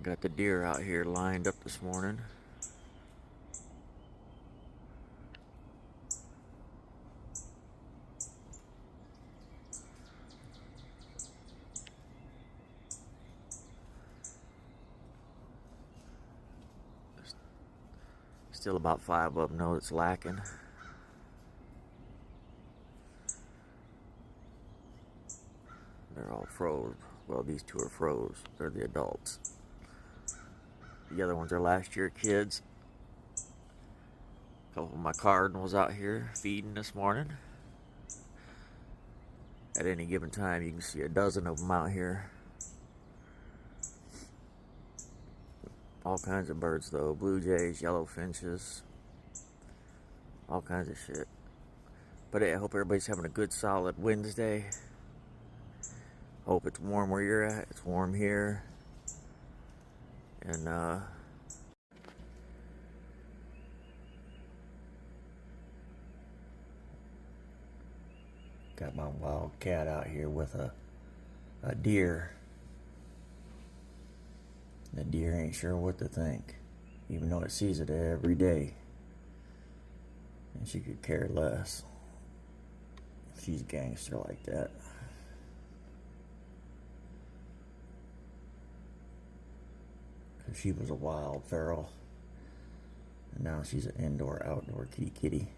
Got the deer out here lined up this morning. Still about 5 of them know it's lacking. They're all froze. Well, these two are froze. They're the adults. The other ones are last year kids. A couple of my cardinals out here feeding this morning. At any given time, you can see a dozen of them out here. All kinds of birds, though. Blue jays, yellow finches, all kinds of shit. But hey, I hope everybody's having a good, solid Wednesday. Hope it's warm where you're at. It's warm here. And, got my wild cat out here with a deer. The deer ain't sure what to think, even though it sees it every day. And she could care less. She's a gangster like that. Cause she was a wild feral. And now she's an indoor, outdoor kitty.